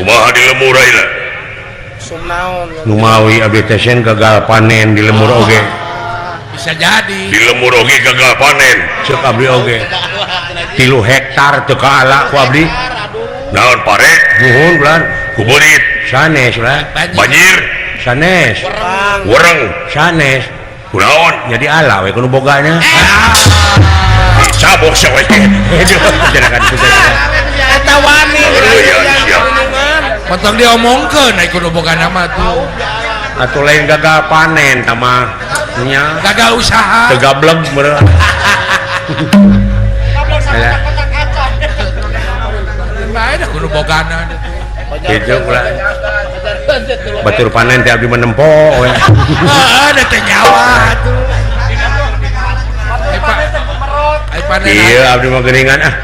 kumaha di lemur ayeuna Numawi abdi teh gagal panen di lemur oge. Bisa jadi di lemur oge gagal panen Ceuk abdi oge 3 hektar teu kaala ku abdi. naon pare Nuhun bulan kuberit sanes lah. banjir Sanes. urang Sanes. kunaon Jadi ala we kudu bogana. cabok sia we Janakan sudah. eta wani ya siap potong diomongkeun ai kudu boga nama tuh Atuh lain gagal panen tama nya gagal usaha teu gablek bener. Ya. bae dah kudu bogana Itu pula batur panen teh abdi menempo we. ada teh nyawa tuh ai panen Iya abdi mah geuningan ah.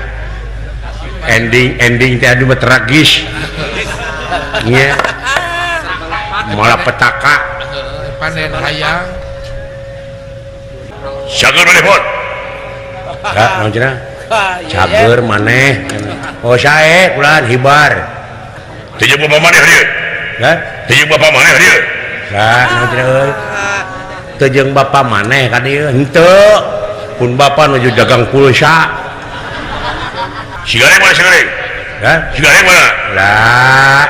Ending teh abdi mah tragis. Nya. Malah petaka. panen hayang sageun maneh pot Enggak, naon cenah? Cager maneh. Oh sae kulan hibar. teu jeung bapak maneh dieu Kan? teu jeung bapak maneh dieu Enggak, naon cenah euy. Teu jeung bapa maneh ka dieu. Henteu. Pun bapa nuju dagang pulsa. si gareng mana si gareng Kan? si gareng mana Lah,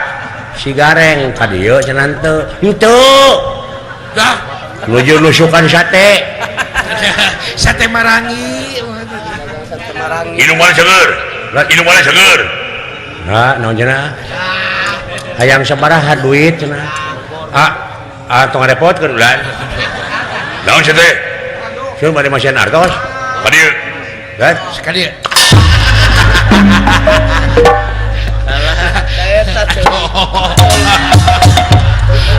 si gareng ka dieu cenah henteu. Henteu. dah Nuju nusukan sate. sate marangi inung mana seger inung mana seger Nah, naon cenah? Hayang sabaraha duit cenah? Tong ngarepotkeun ulah. naon sia teh Sieun bade masihan artos. ka dieu Kan? sekali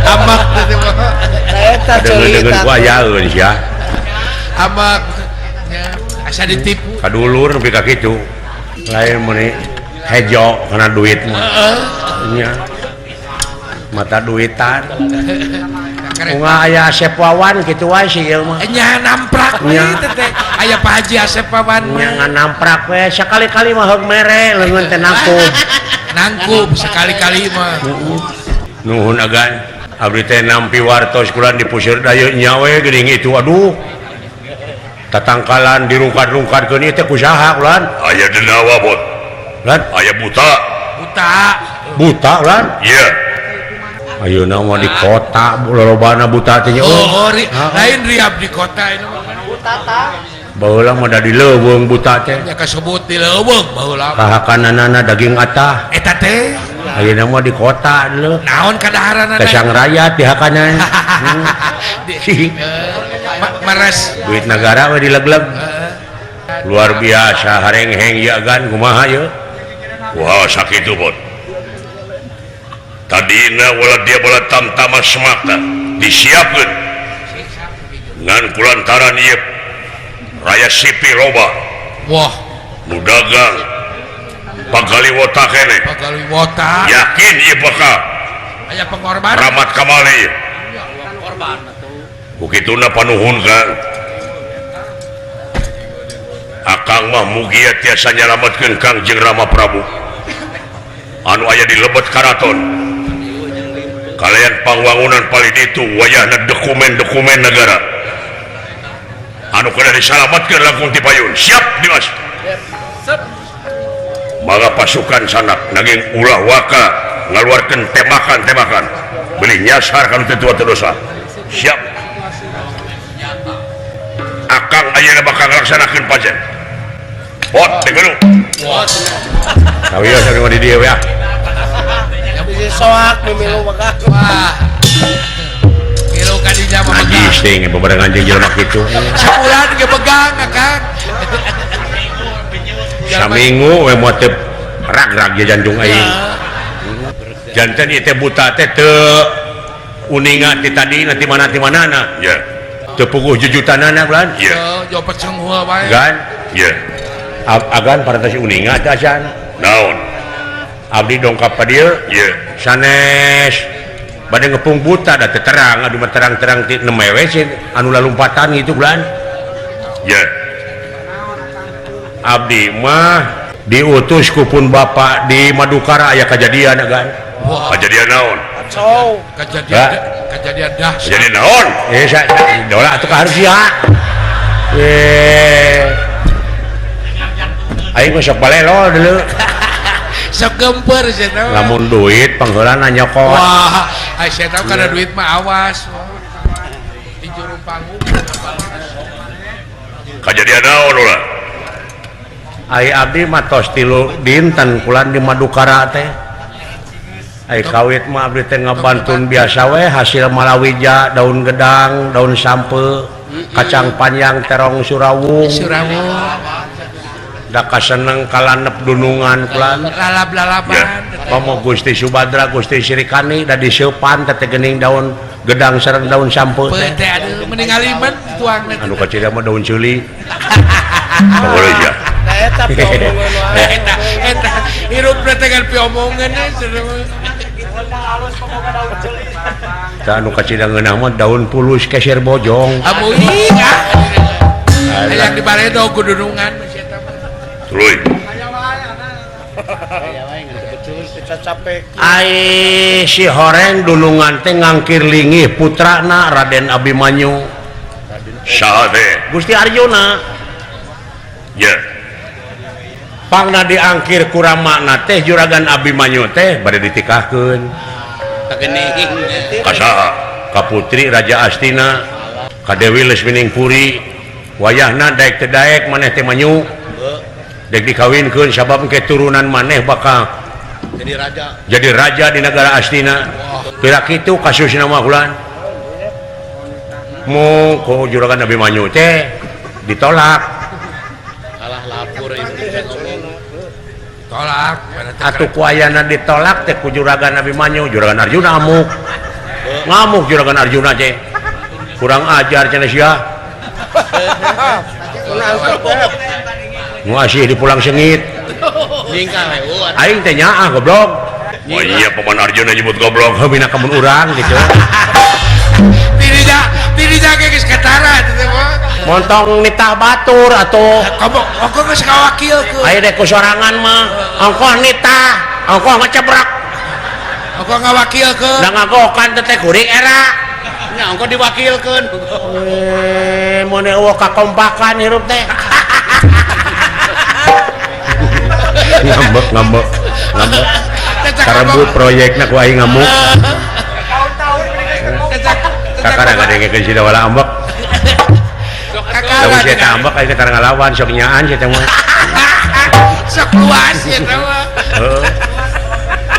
amak Dengan ku ayaeun sia. amak asa ditipu Kadulur nepi ka kitu. Lain meuni hejo kana duit mah. Nya. Mata duitan. Bunga aya Asep Wawan kitu wae si ieu mah. nya namprak we teh aya Pak Haji Asep Wawan Nya mah nganamprak we sakali-kali mah heug mere leungeun teh nangkub. nangkub sekali-kali mah Nuhun agan. Abdi teh nampi wartos kulan di puseur dayeun nya we geuning itu aduh. Tatangkalan dirungkad-rungkadkeun ieu teh kusaha kulan? aya denawa bot Lan aya buta buta buta lan. iya Ayeuna mah di kota lolobana buta teh nya. oh lain riab di kota ini Baheula mah da di leuweung buta teh. nya kasebut di leuweung baheula Kahakananana daging atah. eta teh Ayeuna mah di kota leuh. naon kadaharanna Kesang rakyat di hakanan. mares Duit negara we dilegleg. Luar biasa harengheng ieu agan kumaha ieu? wah sakitu bot tadina wala dia bola tamtama semata disiapkeun ngan kulantaran ieu raya sipi loba wah nu dagang pagaliwota kene pagawi wota yakin ieu bakal aya pengorbanan ramat kamali ieu kukituna panuhun kan akang mah mugia tiasa nyalametkeun Kangjeng Rama Prabu anu aya di lebet karaton kalian pangwangunan paling itu wayahna dokumen-dokumen negara anu kada disalamatkeun langkung ti payun siap Dimas maka pasukan sanak naging ulah waka ngaluarkeun tembakan-tembakan beli nyasar kana tetua dosa siap akang ayeuna bakal ngalaksanakeun pajen bot dengeru Sawios anu di dieu ya. soak mimilu maka wah kilo kadinya mah Najis teh nge bebarengan jeung jelema kitu. sebulan ge pegang Kang Saminggu we moal teu rag-rag ya jantung aing. Janten ieu teh buta teh teu uninga ti tadi nanti mana-manana. ya Teu puguh jujutanana bulan. ya yo peceng hua bae Gan ya agan parantos uninga teh acan. naon Abdi dongkap ka dieu ya sanes bade ngepung buta da teu terang adu mah terang-terang ti nemewe sih anu lalumpatan gitu bulan. ya Abdi mah diutus ku pun bapak di Madukara aya kejadian kan kejadian naon kejadian dahsyat. jadi naon dola atuh ka harus ya aing mah sok balelo dulu Sok gemper saya tahu. lamun duit pangheula na nyokot Wah, saya tahu karena duit mah awas. Di juru panggung. kejadian naon ulah ai abdi mah tos 3 dinten kulan di Madukara teh ai kawit mah abdi teh ngabantun biasa we hasil malawija daun gedang daun sampe kacang panjang terong surawung da kaseneng kalanep dunungan kulan Lalap-lalapan. Pamo Gusti Subadra Gusti Sirikani da diseupan teh geuning daun gedang sareng daun sampe teh Teh aduh mending aliman tuang anu kacida mah daun ceuli boleh ya Eta omongan wae. Eta hirup dengan piomongan tah anu kacida ngeunah mah daun pulus keser bojong Amu ingat. Yang di Baredo kudunungan masih eta mah. tuluy Kita capek. ai si horeng dunungan teh ngangkir lingih putrana Raden Abimanyu saha teh Gusti Arjuna ya pangna diangkir ku ramana teh Juragan Abimanyu teh bade ditikahkeun ka saha ka putri Raja Astina ka Dewi Lesminingpuri wayahna daek teh daek maneh teh manyu dek dikawinkeun sabab keturunan maneh bakal jadi raja di negara Astina kira kitu kasusna mah ulan mu ku Juragan Abimanyu teh ditolak Tolak. atuh ku ayana ditolak teh ku Juragan Abimanyu Juragan Arjuna ngamuk Juragan Arjuna teh kurang ajar cenah sia ngasih dipulang sengit aing teh nyaah goblok oh iya paman Arjuna nyebut goblok heubina kamun urang gitu Dirinya geus katara teh mah. montong nitah batur atau Kamu geus ngawakilkeun. aya dek ku sorangan mah ongkoh nitah ongkoh ngecebrak Aku ngawakilkeun. da ngagokan teh kuring era Nya engko diwakilkeun. mun eueuh kakompakan hirup teh ngambek karembut proyekna ku aing ngamuk kakara ngadengekeun si dawala ambek da saya tambak aing teh ngalawan sok nyaan sia teh mah Sok luas ya mah.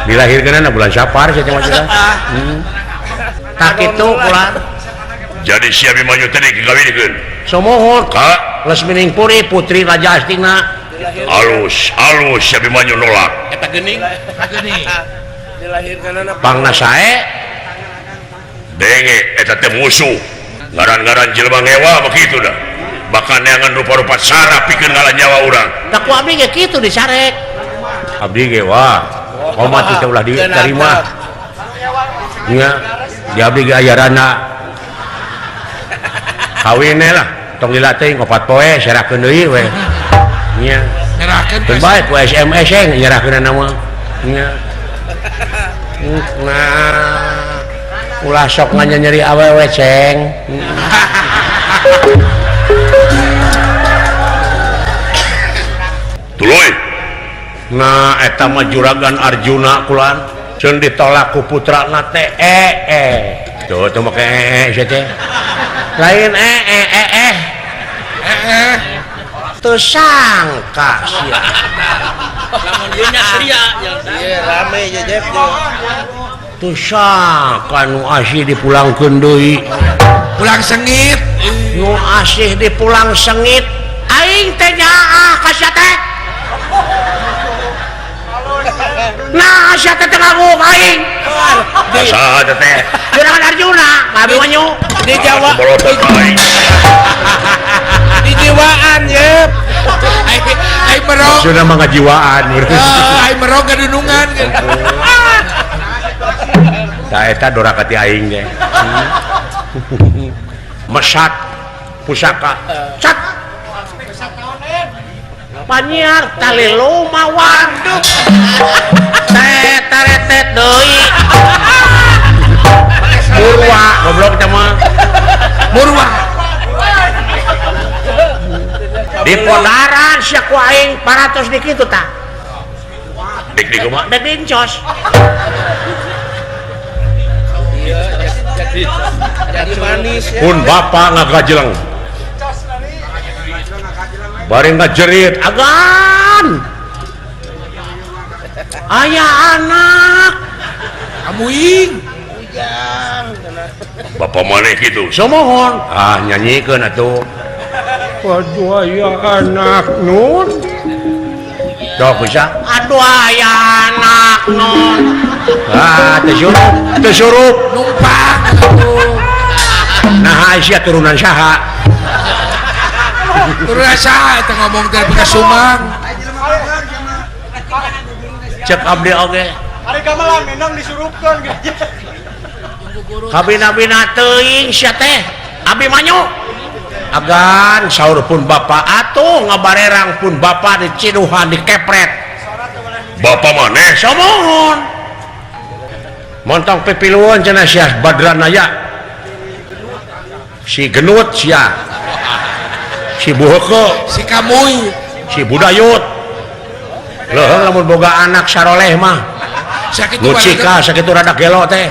dilahirkeunna bulan Sapar sia teh mah tak kitu kulan jadi si Abimanyu teh dikawinkeun somohon ka Lesminingpuri putri Raja Astina alus si Abimanyu nolak Eta geuning. Dilahirkeunana pangna sae denge eta teh musuh ngaran-ngaran jelema ngewa begitu dah bahkan neangan rupa-rupa sarap pikeun ngalah nyawa urang da ku abdi ge kitu disarek abdi ge wah hormat teh ulah diterima nya di abdi ge ayarana kawin lah tong lila teuing 4 poe serakeun deui we nya Nyerahkeun teu bae ku SMS nyerahkeun nama nya nah ulah sok nyeri awewe ceng tuluy nah eta mah Juragan Arjuna kulan ceun ditolak ku putrana teh tuh teu make sia teh lain teu sangka sia lamun ieu nya sia yang rame jejep teu sangka nu asih dipulangkeun deui pulang sengit. nu asih dipulang sengit aing teh nyaah ka sia teh nah sia teh teu ngaguk aing saha teh Juragan Arjuna Abimanyu di Jawa bolotot aing di jiwaan yep. Ai merong. sudah mengajiwaan Ai merong kadunungan. da eta dorakati aing ge mesat pusaka cat panyiar tali luma waduh tetet deui murwa goblok teh mah murwa di Podaran sia ku aing paratos di kitu tah dik di kumaha dek dincos jadi manis ya. pun bapak ngagajeleng bari ngajerit agan aya anak Amuing. bapak maneh gitu semohon nyanyikeun atuh waduh aya anak nun dok bisa aduh aya anak nun tersurup Numpang atuh. nah Aisyah turunan saha Turun asa eta ngomong teh bekas Sumang. cek abdi oge Hari gamelan minum disurupkeun gitu. kabina-bina teuing sia teh abi manyu agan saur pun bapak atuh ngabarerang pun bapak diciduhan dikepret bapak maneh samohon montong pipiluan cenah sia badran aya si genut sia si buheukeun Si Kamuy. si budayut leuheung lamun boga anak saroleh mah Sakit ngucika sakitu rada gelo teh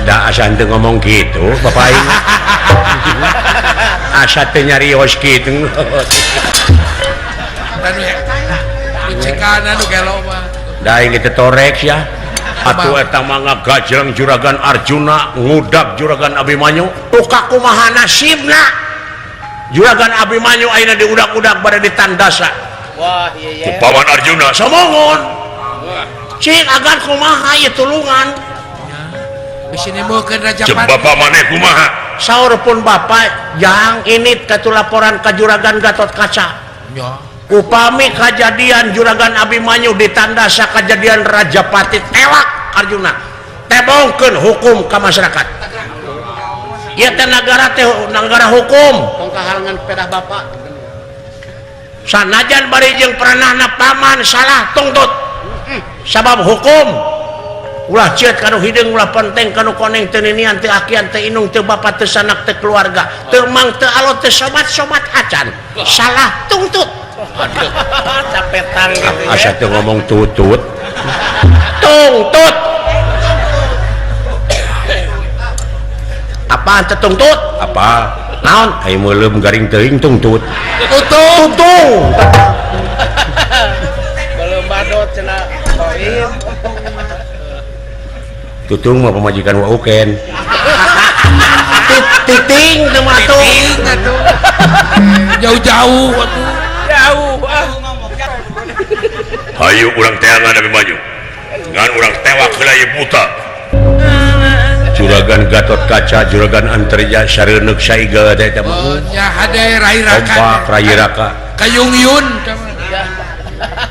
da asa henteu ngomong gitu bapak aing asa teh nyarios kitu anu ya. Cekan anu gelo mah. da aing teh torek ya atuh eta mah ngagajeleng juragan Arjuna ngudag juragan Abimanyu tuka kumaha nasibna juragan Abimanyu ayeuna diudak-udak bade ditandasa Wah, iya. Paman Arjuna samongon cing agan kumaha ieu tulungan Bisi nemeukeun Raja cek Pati. bapak maneh kumaha saur pun bapak jang ini katu laporan ke juragan Gatot Kaca Nya. upami kejadian juragan Abimanyu ditandasa kejadian Rajapati tewak Arjuna tebongkeun hukum ke masyarakat ieu teh negara hukum Tong kahalangan sepeda bapak. sanajan bari jeung peranahna paman salah tuntut sabab hukum ulah ciet kanu hideung ulah penting kanu koneng teu ninian teu akian teu inung teu bapa teu sanak teu keluarga teu mang teu alot teu sobat-sobat acan salah tuntut Capetan gitu ya. asa teu ngomong tutut tungtut apaan teu tungtut apa naon ai meuleum garing teuing tungtut tutung Belum badot cenah poin. tutung mah pemajikan wa uken titing teu mah tuh Ting atuh. Jauh-jauh atuh. Jauh hayu urang teangan Abimanyu ngan urang tewak heula ieu buta juragan Gatot Kaca juragan Antarja sareuneuk saiga teh teh mah Nya hade rai ombak raka. rai raka Kayung Yun.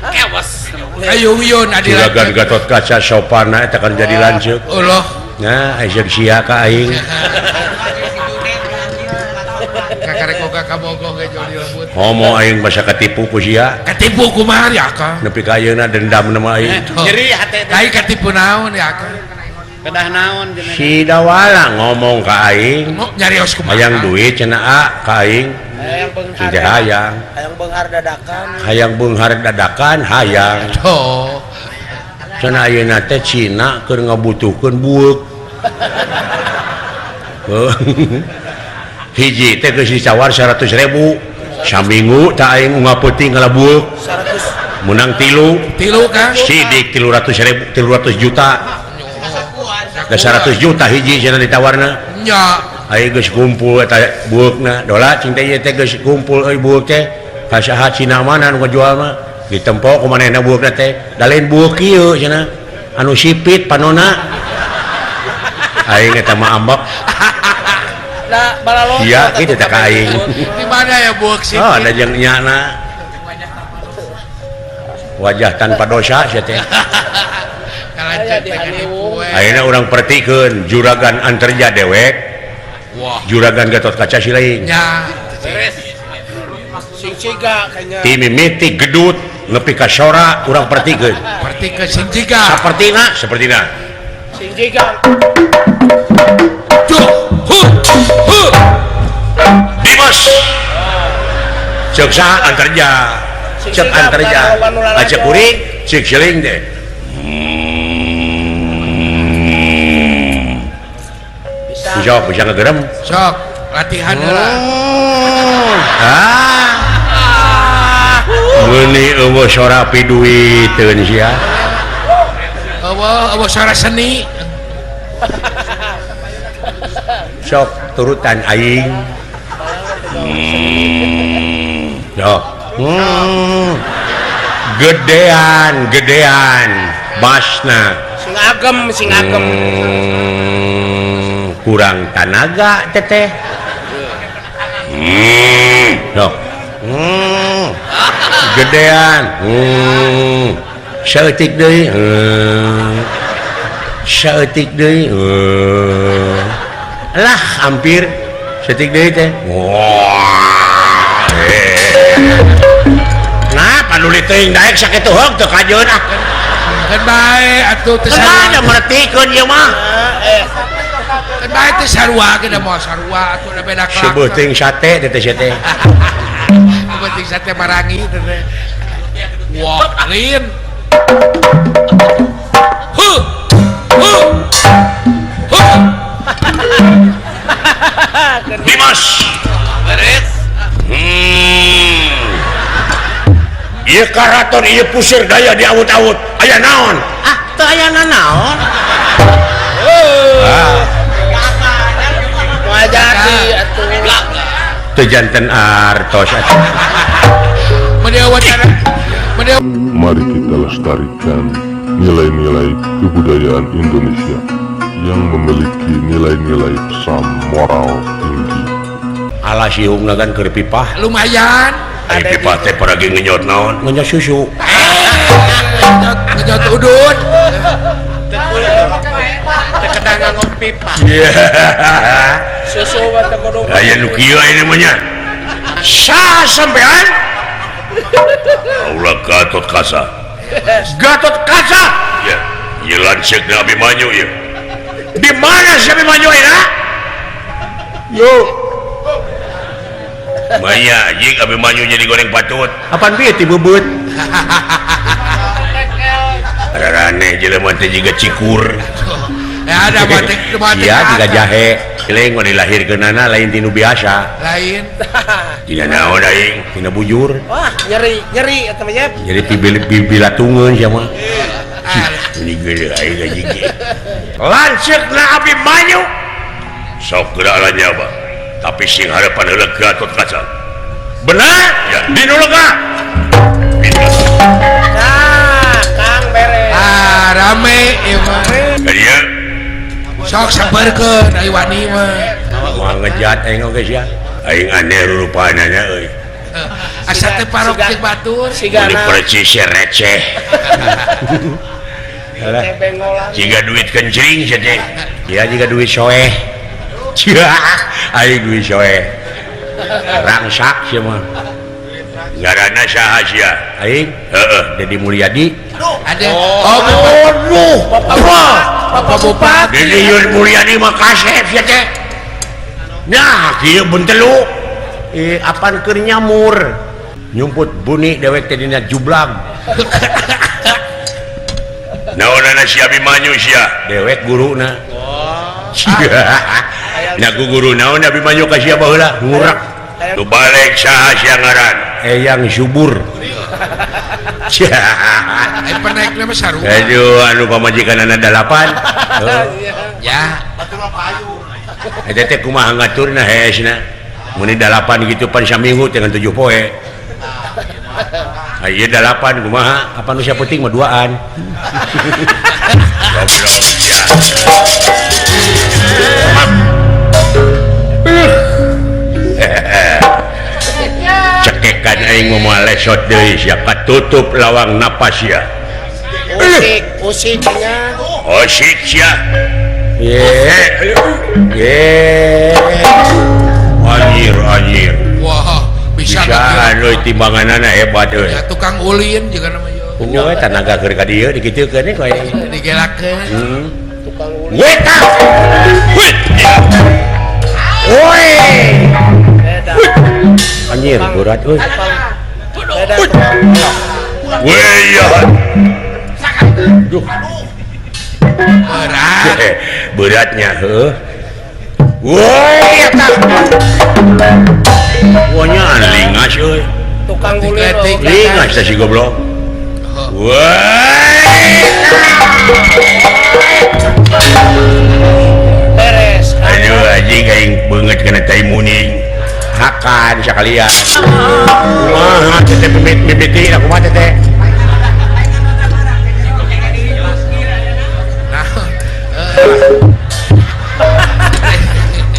kewas. Kayung Yun adi juragan Gatot Kaca sopanna eta kan jadi lanceuk Allah. nah aya sia ka aing Kakarek kabogoh ge jodi lembut. homo aing basa katipu ku sia Katipu kumaha ya ka? nepi ka ayeuna dendam nama aing Nyeri hate teh. Kai katipu naon ya ka? Kedah naon jeung si dawala ngomong ka aing Mau nyarios kumaha? hayang duit cenah ka aing hayang beunghar. si teh hayang Hayang beunghar dadakan. hayang beunghar dadakan hayang Oh. cenah ayeuna teh Cina keur ngabutuhkeun bueuk hiji teh geus dicawar 100.000 saminggu tak aing ngapeuting kala bueuk 100 menang tilu Tilu kan? sidik 300.000 300 juta ke 100 juta hiji cenah ditawarna Nya. aing geus kumpul eta bueukna dola cing teh ieu teh geus kumpul euy bueuk teh kasaha Cina mana nu ngajual mah ditempo ku manehna bueukna teh da lain bueuk kieu cenah anu sipit panonna aing eta mah ambek da balalo. iya kitu teh ka aing Di mana ya buak sih? oh ada jeung nyana wajah tanpa dosa sia teh Kalancet teh katipu we. ayeuna urang pertikeun juragan Antarja dewek Wah. juragan Gatot Kaca si lain Nya. Beres. Si Sing ciga kayaknya. ti mimiti gedut nepi ka sora urang pertikeun Seperti ke sing jiga. sapertina Sing ciga. Duh, hu. Dimas ceuk saha antarja ceuk antarja ajak kuring ceuk siling teh Bisa. bisa ngegerem Sok, latihan heula. meuni eueuh sora piduiteun sia Eueuh suara seni. sok turutan aing sok gedean basna Sing agem. kurang tanaga teteh sok gedean saeutik deui lah hampir saeutik deui teh nah panuli teuing daek sakitu heug teu kajeun ah Kan bae atuh teu ada sarua. mertikeun ieu mah Kan bae teu sarua ge da moal sarua atuh da beda kelak. sebeuh teuing sate teteh sate Penting sate marangi teh. Wah, lin. Hu. Dimas Beres. ieu karaton ieu pusir daya di awut-awut aya naon teu aya nanaon Moal jadi atuh. teu janten artos atuh Media wawancara. Media Mari kita lestarikan nilai-nilai kebudayaan Indonesia yang memiliki nilai-nilai pesan moral tinggi. ala siungna kan keur pipah lumayan. Ari pipa teh paragi ngenyot naon ngenyot susu Ngejot udun. Terkenang ngomong pipa. Susu mah teu kudu. aya nu kieu ini mah nya saha sampean ulah Gatot Kaca Gatot Kaca ya ieu lanceuk na Abimanyu ieu di mana si Abimanyu ini yo Maya jing Abimanyu jadi goreng patut apaan bieu ti bebeut rarane jelema teh jiga cikur Ya ada batik iya tiga jahe Ciling mau dilahirkeunana lain tinu biasa lain. tina naon aing tina bujur Wah, nyeri eta mah Jep. jadi bilatungeun sia mah ini gede aing gaji ge lanceukna Abimanyu sok geura nyawa tapi sing harapan heula Gatot Kaca bener ya dinu lega pindah Nah, Kang beres. Rame ieu mah. kadieu Sok sabarkeun ai wani mah. mau ngejat oge sia aing aneh rupana nya euy Asa teh parok jeung batur. ini Sigana percis receh alah teh bengolan. jika duit kencing sia teh iya juga duit soeh cia aing duit soeh rangsak sia mah ngaranna saha sia aing heeh Dedi Mulyadi Ada. aduh apa Bapak Bupati. Dedi Mulyadi mah kasep sia teh nah kieu bentelu apan keur nyamur nyumput buni dewek teh dina jublag naonana si Abimanyu sia dewek guruna nah ku guru naon Abimanyu ka sia baheula ngurak tu balik saha sia ngaran eyang subur Ai penaikna mah sarua. aduh anu pamajikanana 8 Ya. eta teh kumaha ngaturna hesna mun 8 gitu pan saminggu dengan 7 poe aya 8 kumaha apa nu sia penting mah duaan cekekan aing moal lesot deui sia katutup lawang napas ya Usiknya. oh shit sia ye anjir Wah, bisa timbangan hebat ya, tukang ulin juga namanya tenaga kerja dia dikitukan nih kayak digelakeun weta woi anjir berat euy weh ya berat beratnya heuh woi eta wonya lingas euy tukang gulir lingas teh si goblok woi beres aduh anjing aing beungeut kana tai muning hakan sakalian kumaha teh mimiti aku mah teh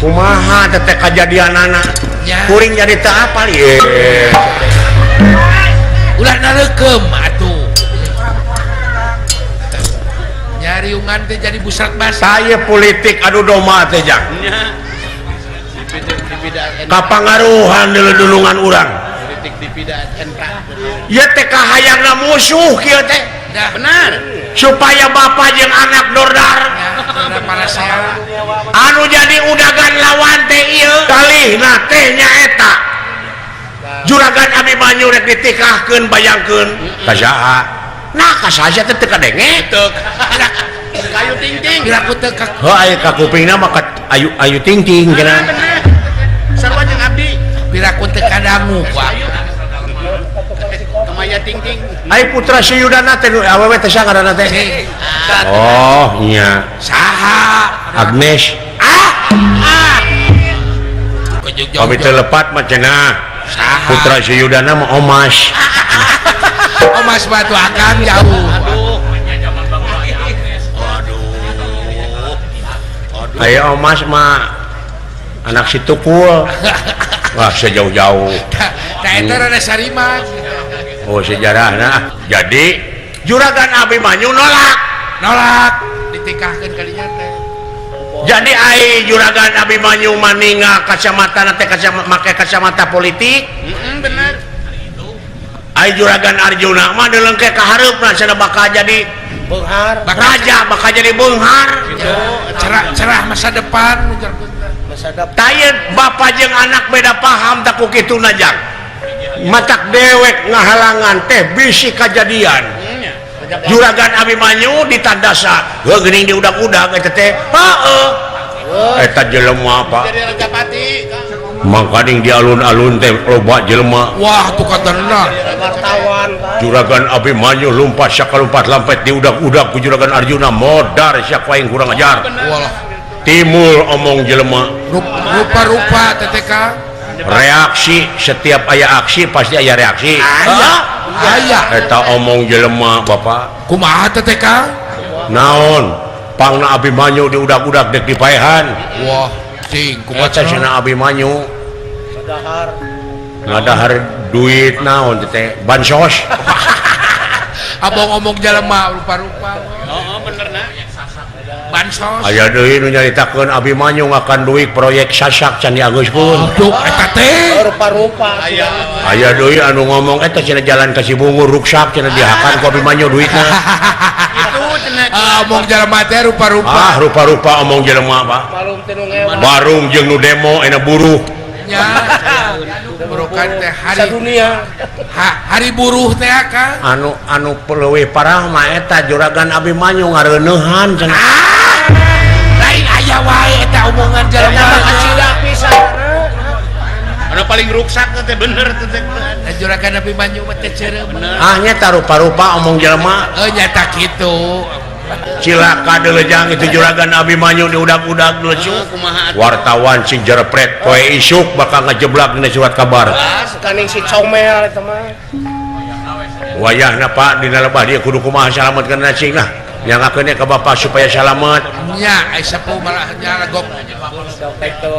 kumaha teh kejadian anak kuring jadi teu apal ye ulah nareukeum atuh nyariungan teh jadi busrak basah saya politik adu domba teh jang kapangaruhan dulungan urang politik dipidaan NK ya teh kahayangna musuh kieu teh benar supaya bapak jeung anak dordar para saya anu jadi udagan lawan teh ieu kalihna teh nyaeta juragan Abimanyu rek ditikahkeun bayangkeun ka saha nah ka saja teh teu kadenge kayu ting-ting kira ku teu heuh aya ka kupingna mah ayu ting-ting cenah sarua jeung abdi kira ku teu kadangu ku kemaya ting-ting ai putra Suyudana teh awewe teh saha ngaranna teh oh iya saha Agnes kami telepat mah cenah putra Suyudana mah Omas Omas batu akang jauh aya Omas mah anak si Tukul wah sejauh-jauh nah eta rada sarimat oh sejarahna jadi juragan Abimanyu nolak ditikahkeun kalinya teh jadi ai juragan Abimanyu maninga kacamata teh make kacamata politik benar ai juragan Arjuna mah deulengke ka hareupna cenah bakal jadi beunghar raja bakal jadi beunghar cerah masa depan masa depan tayeu bapak jeung anak beda paham tak ku kituna jang matak dewek ngahalangan teh bisi kajadian juragan Abimanyu ditandasa heuh geuning di udag-udag eta teh heueuh eta jelema apa jadi Rajapati mangkaning di alun-alun teh loba jelema wah tuh katana wartawan juragan Abimanyu lumpat sakalumpat lampet di udag-udag ku juragan Arjuna modar sia ku aing kurang ajar walah timul omong jelema rupa-rupa TTK reaksi setiap aya aksi pasti aya reaksi aya eta omong jelema bapak kumaha TTK naon pangna Abimanyu di udag-udag dek dipaehan wah cing eta cenah Abimanyu dahar ngadahar duit naon teh bansos abang ngomong jelema rupa-rupa bener nah bansos aya deui nu nyaritakeun Abimanyu ngakan duit proyek sasak can Agus pun tuh eta teh rupa-rupa aya deui anu ngomong eta cenah jalan ka Cibungur ruksak cenah dihakan ku Abimanyu duitna itu cenah omong jelema teh rupa-rupa rupa-rupa omong jelema Pak malum tinu ngewa barung jeung nu demo ena buruh nya burukan teh sadunia hari buruh teh ka anu peleuwih parah mah eta juragan Abimanyu ngareuneuhan cenah lain aya wae eta omongan jelema kacida pisan anu paling ruksak teh bener teh juragan Abimanyu mah teh ceureuh nya rupa-rupa omong jelema nyata kitu cilaka deulejang itu juragan Abimanyu di udag-udag lucu wartawan sing jerepret poe isuk bakal ngajeblak dina surat kabar kaning si comel eta mah wayahna Pak dina lebah dia kudu kumaha salametkeun cing lah nyangakeun ka bapak supaya salamet nya ai sapu malah nyaragok itu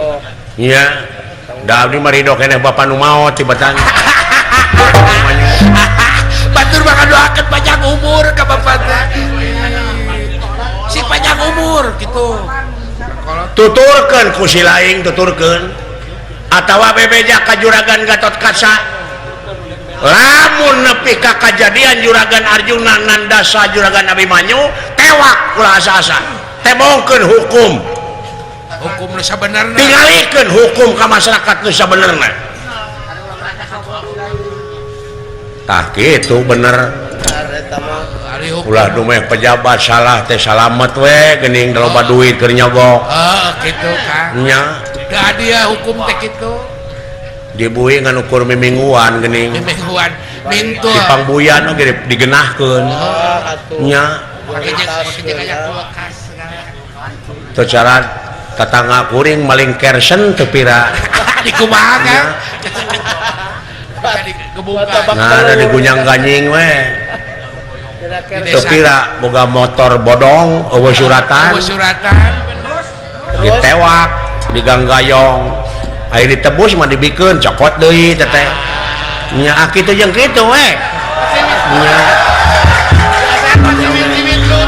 nya da abdi marido keneh bapak nu maot tibatan batur bakal doakeun panjang umur ka bapak teh si panjang umur gitu tuturkeun ku si laing tuturkeun atawa bebeja ka Juragan Gatot Kaca lamun nepi ka kajadian Juragan Arjuna nandasa Juragan Abimanyu tewak ulah asa-asa tebongkeun hukum nu sabenerna tingalikeun hukum ka masyarakat nu sabenerna tah kitu bener ari hukum ulah dumeh pejabat salah teh salamet we geuning loba duit keur nyogok kitu Kang nya da dia hukum teh kitu dibui ngan ukur mimingguan geuning mingguan mintul di pangbuyan oge digenahkeun nya make jeung aya kulkas teu cara tatangga kuring maling kersen teu pira dikumaha Kang gebuka nah ada digunyang ganying we teu pira boga motor bodong eueuh suratan ditewak diganggayong aya ditebus mah dibikeun cokot deui teteh nya kitu jeung kitu we nya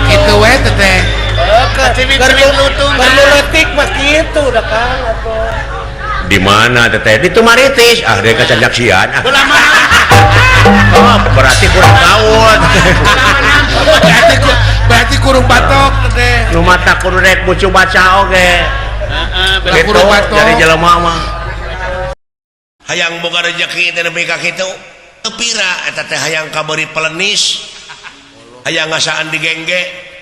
kitu we teteh cimit-cimit lutung Berletik mah kitu dah Kang atuh. di mana teteh di Tumaritis deh kecanjaksian oh berarti kurang gaul berarti kurung batok teteh nu mata kudu rek bucu baca oge kurang batok dari jelema mah hayang boga rezeki teh nepi ka kitu teu pira eta teh hayang kabeurit pelenis hayang ngasaan digengge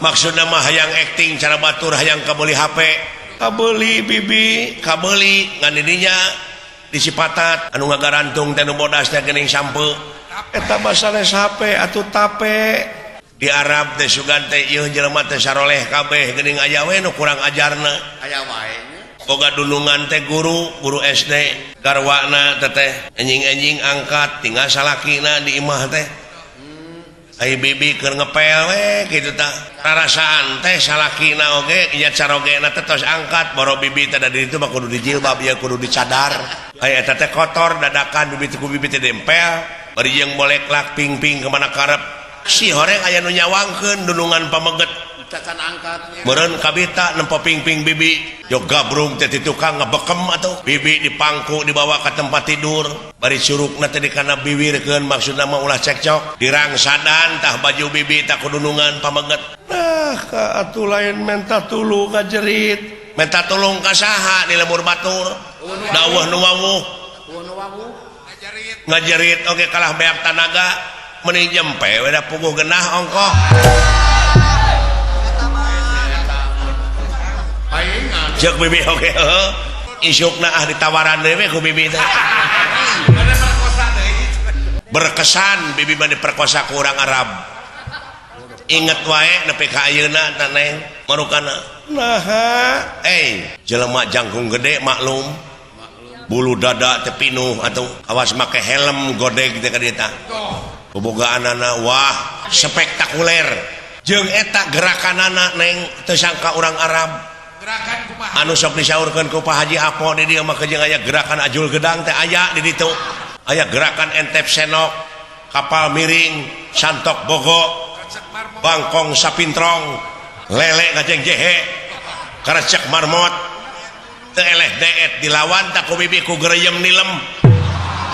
maksudna mah hayang acting cara batur hayang kabeuli HP kabeuli bibi kabeuli ngan didinya disipatat anu ngagarantung teh nu bodas teh geuning sampe eta basanes HP atuh tape di Arab teh sugan teh ieu jelema teh saroleh kabeh geuning aya we nu kurang ajarna aya wae boga dulungan teh guru SD garwana teteh enjing-enjing angkat tinggal salakina di imah teh ai bibi keur ngepel we kitu tah rarasaan teh salakina oge nya carogena teh tos angkat boro bibi teh da ditu mah kudu dijilbab ya kudu dicadar ai eta teh kotor dadakan bibi teh dempel bari jeung bolek lak ping-ping ke mana karep si horeng aya nu nyawangkeun dulungan pameget cacan angkatnya meureun kabita nempo ping-ping bibi jog gabrung teh ti tukang ngabekem atuh bibi dipangku dibawa ke tempat tidur bari curugna teh dikana biwirkeun maksudna mah ulah cekcok dirangsadan tah baju bibi tah kudunungan pameget nah ka atuh lain menta tulung ka jerit menta tulung ka saha di lemur batur dawuh nu wawuh ngajerit oge kalah beak tanaga mending jempe we da puguh genah ongkoh cek bibi oke isukna ditawaran dewe ku bibi teh berkesan bibi mah diperkosa ku urang Arab inget wae nepi ka ayeuna tah neng marukana naha jelema jangkung gede maklum bulu dada teh pinuh atuh awas make helm godeg teh ka dieu tah bobogaanana wah spektakuler jeung eta gerakanana neng teu sangka urang Arab anu sok disaurkeun ku Pak Haji Apo di dieu mah jeung aya gerakan ajul gedang teh aya di ditu aya gerakan entep senok kapal miring santok bogo bangkong sapintrong lele ngajeng jehe karecek marmot teu eleh deet dilawan tak ku bibi ku gereyem nilem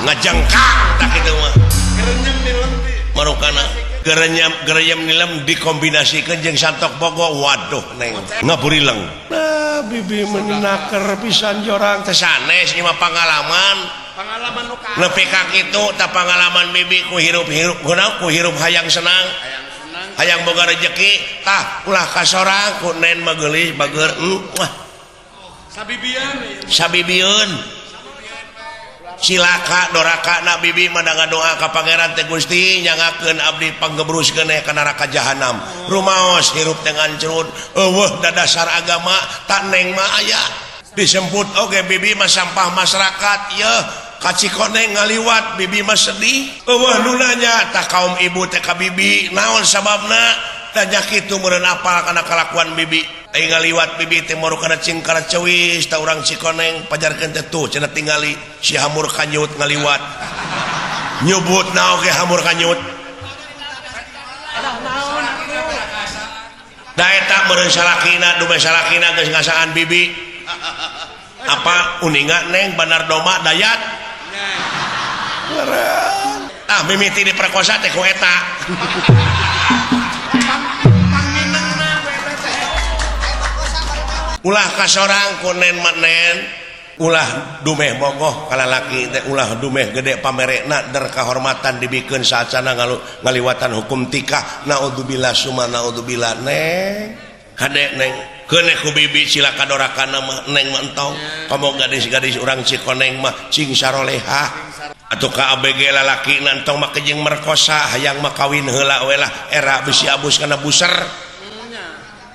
ngajengkak tak kitu mah gereyem nilem marukana gereyem nilem dikombinasikeun jeung santok bogo waduh neng ngaburileng nah bibi menaker pisan jorang teh sanes ieu mah pangalaman nu nepi ka kitu tah pangalaman bibi ku hirup-hirup ku hirup hayang senang hayang boga rezeki tah ulah ka sorang ku nen mah geulis bager sabibieun silaka doraka na bibi madanga doa ka pangeran teh Gusti nyangakeun abdi panggebruskeun ka neraka jahanam rumaos hirup teh ngancrut eueuh da dasar agama tak neng mah aya disebut oge bibi mah sampah masyarakat yeuh ka Cikoneng ngaliwat bibi mah sedih eueuh nu nanya tah kaum ibu teh ka bibi naon sababna tanya kitu meureun apal kana kalakuan bibi ai ngaliwat bibi teh marukana cingkar ceuwis ta urang Cikoneng pajarkeun teh tuh cenah tingali si hamur kanyut ngaliwat nyebutna oge hamur kanyut da eta meureun salakina dume salakina geus ngasaan bibi apa uninga neng Bandar Doma Dayat mimiti diperkosa teh ku eta ulah kasorang ku nen manen ulah dumeh bogoh kala laki teh ulah dumeh gede pamerekna der kahormatan dibikeun saacana ngaliwatan hukum tikah naudzubillah summa naudzubillah neng kade neng keuneh ku bibi sila kadorakanna mah neng mah entong komo gadis-gadis urang Cikoneng mah cing sarolehah atuh ka ABG lalaki nantong mah kejeng merkosa hayang mah kawin heula we lah era bisi abus kana buser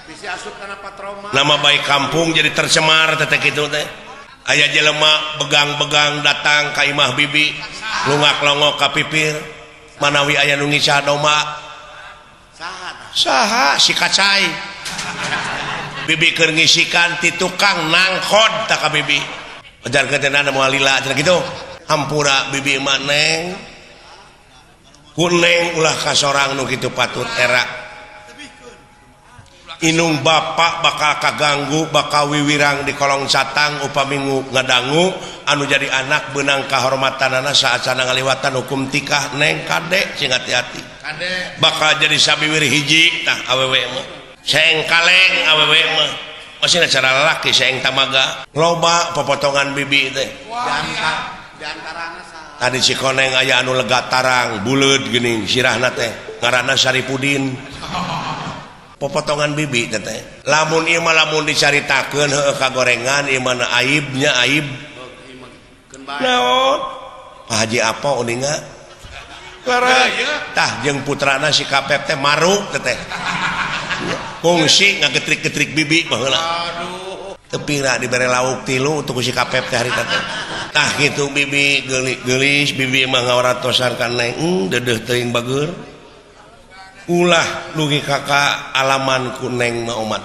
bisi asup kana patroma nama baik kampung jadi tercemar teh kitu teh aya jelema begang-begang datang ka imah bibi lungak-longok ka pipir manawi aya nu ngisah doma saha si kacai bibi keur ngisikan ti tukang nangkod tak ka bibi ajar ketenana moal lila cenah kitu hampura bibi maneng kuneng ulah kasorang nu kitu patut era inung bapak bakal kaganggu bakal wiwirang di kolong catang upami ngadangu anu jadi anak benang kahormatanana saacana ngaliwatan hukum tikah neng kade cing hati-hati bakal jadi sabiwir hiji tah awewe mah seng kaleng awewe mah masih cara lelaki seng tamaga loba popotongan bibi teh tadi Cikoneng aya anu lega tarang buleud geuning sirahna teh ngaranna Saripudin popotongan bibi teh lamun ieu mah lamun dicaritakeun heueuh kagorengan ieu mah aibnya aib naon Pak Haji apa uninga tah jeung putrana si Kapep teh maruk teh kungsi ngagetrik-getrik bibi mah heula tepira dibere lauk 3 untuk si Kapep teh harita teh tah kitu bibi geulis bibi mah ngawaratosan ka neng deudeuh teuing bageur ulah nugi kakak alaman ku neng mah umat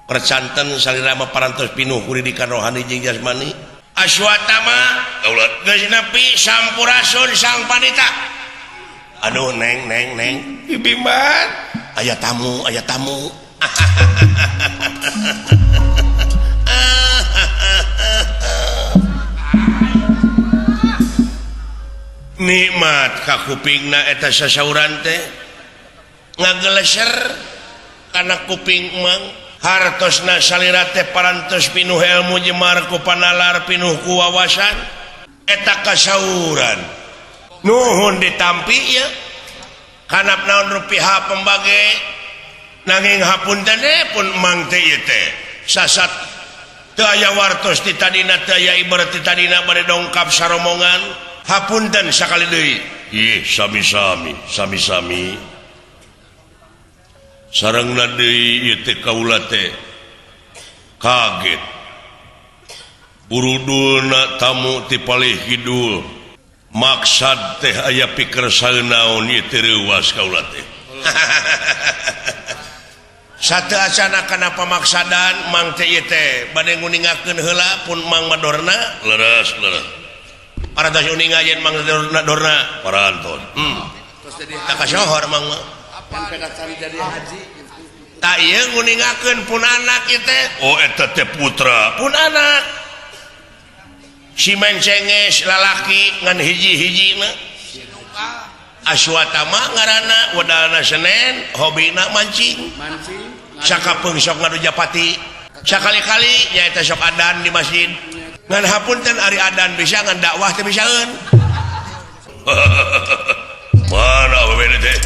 percanten salira mah parantos pinuh kuridikan rohani jeung jasmani aswatama kaulah geus nepi sampurasun sang panita aduh neng bibi mah aya tamu nikmat ka kupingna eta sasauran teh ngageleser kana kuping mang hartosna salira teh parantos pinuh ilmu jemar ku panalar pinuh ku wawasan eta kasauran nuhun ditampi ya kanap naon rupiah pembage nanging hapunten pun mang teh ieu teh sasat teu aya wartos ti tadina teu aya ibarat ti tadina bade dongkap saromongan hapunten sakali deui ih sami-sami sarengna deui ieu teh kaula teh kaget burudulna tamu ti palih kidul maksad teh aya pikersaan naon ieu teh reuwas kaula teh sateu acana kana pamaksadan mang teh ieu teh bade nguningakeun heula pun mang madorna leres paratos uninga yen mang dorna parantos terus jadi tak kasohor mang mah jadi haji tak ieu nguningakeun pun anak ieu teh oh eta teh putra pun anak si mencenges lalaki ngan hiji-hijina aswatama ngaranna wadalna Senen hobina mancing sakapeung sok ngadu japati sakali-kali nyaeta sok adan di masjid ngan hapunten ari adan bisa ngan dakwah teh bisaeun mana ababena teh